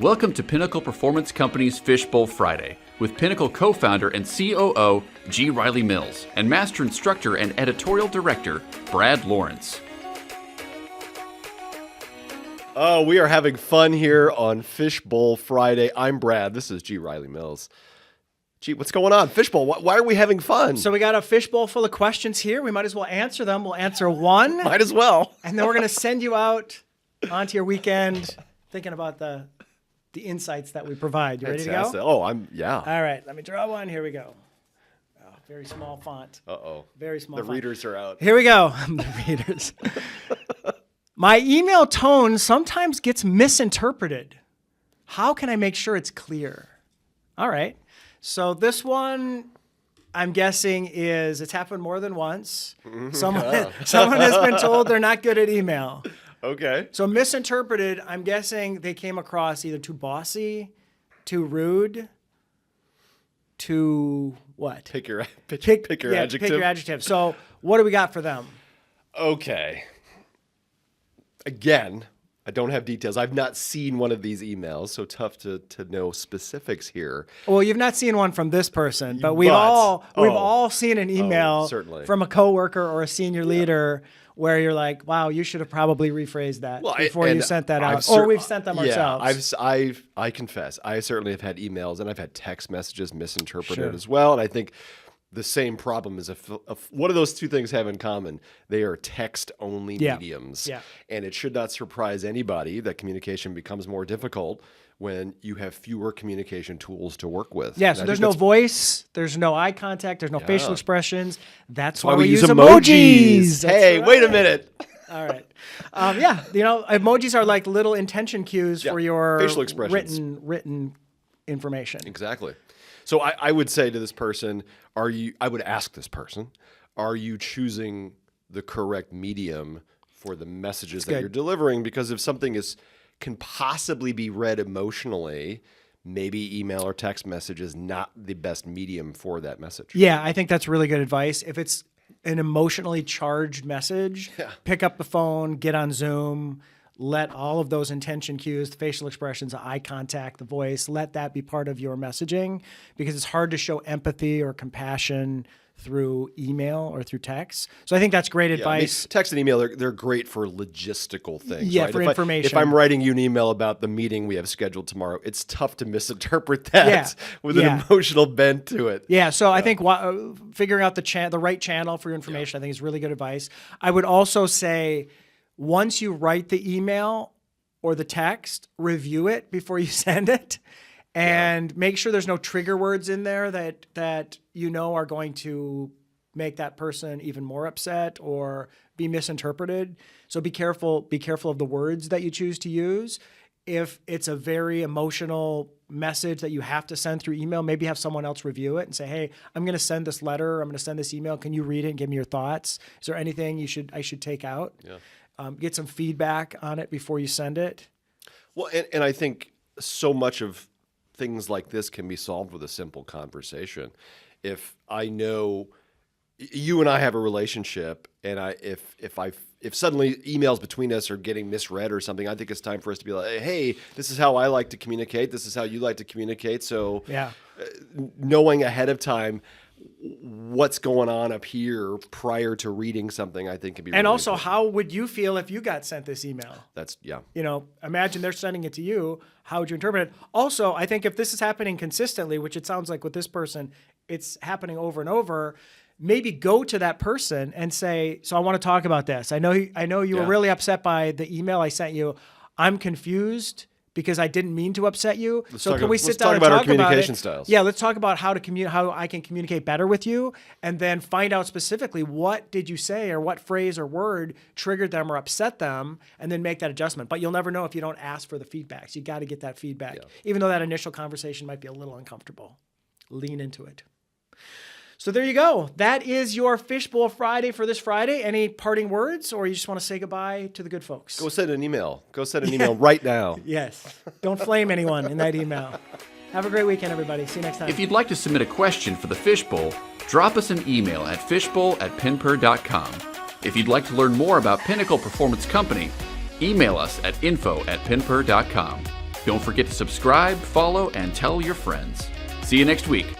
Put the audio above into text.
Welcome to Pinnacle Performance Company's Fishbowl Friday with Pinnacle co-founder and COO G. Riley Mills and master instructor and editorial director Brad Lawrence. Oh, we are having fun here on Fishbowl Friday. I'm Brad. This is G. Riley Mills. Gee, what's going on? Fishbowl, why are we having fun? So we got a fishbowl full of questions here. We might as well answer them. We'll answer one. Might as well. And then we're going to send you out onto your weekend thinking about the insights that we provide. You ready to go? Oh, yeah. All right, let me draw one. Here we go. Oh, very small font. Uh-oh. Very small font. The readers are out. Here we go. The readers. My email tone sometimes gets misinterpreted. How can I make sure it's clear? All right. So this one, I'm guessing it's happened more than once. Someone has been told they're not good at email. Okay. So misinterpreted, I'm guessing they came across either too bossy, too rude, too what? Pick your adjective. Pick your adjective. So what do we got for them? Okay. Again, I don't have details. I've not seen one of these emails, so tough to know specifics here. Well, you've not seen one from this person, but we've all seen an email from a coworker or a senior leader where you're like, wow, you should have probably rephrased that before you sent that out. Or we've sent them ourselves. I confess, I certainly have had emails and I've had text messages misinterpreted as well. And I think the same problem is what do those two things have in common? They are text-only mediums. Yeah. And it should not surprise anybody that communication becomes more difficult when you have fewer communication tools to work with. Yeah, so there's no voice, there's no eye contact, there's no facial expressions. That's why we use emojis. Hey, wait a minute. All right. Emojis are like little intention cues for your facial expressions. written information. Exactly. So I would say to this person, I would ask this person, are you choosing the correct medium for the messages that you're delivering? Because if something can possibly be read emotionally, maybe email or text message is not the best medium for that message. Yeah, I think that's really good advice. If it's an emotionally charged message, pick up the phone, get on Zoom, let all of those intention cues, the facial expressions, the eye contact, the voice, let that be part of your messaging, because it's hard to show empathy or compassion through email or through text. So I think that's great advice. Text and email, they're great for logistical things. Yeah, right? For information. If I'm writing you an email about the meeting we have scheduled tomorrow, it's tough to misinterpret that with an emotional bent to it. Yeah, so I think figuring out the right channel for your information, I think is really good advice. I would also say, once you write the email or the text, review it before you send it. And make sure there's no trigger words in there that you know are going to make that person even more upset or be misinterpreted. So be careful of the words that you choose to use. If it's a very emotional message that you have to send through email, maybe have someone else review it and say, hey, I'm going to send this letter, I'm going to send this email. Can you read it and give me your thoughts? Is there anything I should take out? Yeah. Get some feedback on it before you send it. Well, and I think so much of things like this can be solved with a simple conversation. If I know you and I have a relationship, and if suddenly emails between us are getting misread or something, I think it's time for us to be like, hey, this is how I like to communicate. This is how you like to communicate. So knowing ahead of time what's going on up here prior to reading something, I think can be really also important. How would you feel if you got sent this email? Imagine they're sending it to you. How would you interpret it? Also, I think if this is happening consistently, which it sounds like with this person, it's happening over and over, maybe go to that person and say, so I want to talk about this. I know you were really upset by the email I sent you. I'm confused because I didn't mean to upset you. Can we sit down and talk about our communication styles? Yeah, let's talk about how I can communicate better with you, and then find out specifically what did you say or what phrase or word triggered them or upset them, and then make that adjustment. But you'll never know if you don't ask for the feedback. So you got to get that feedback, even though that initial conversation might be a little uncomfortable. Lean into it. So there you go. That is your Fishbowl Friday for this Friday. Any parting words, or you just want to say goodbye to the good folks? Go send an email. Go send an email right now. Yes. Don't flame anyone in that email. Have a great weekend, everybody. See you next time. If you'd like to submit a question for the Fishbowl, drop us an email at fishbowl@pinper.com. If you'd like to learn more about Pinnacle Performance Company, email us at info@pinper.com. Don't forget to subscribe, follow, and tell your friends. See you next week.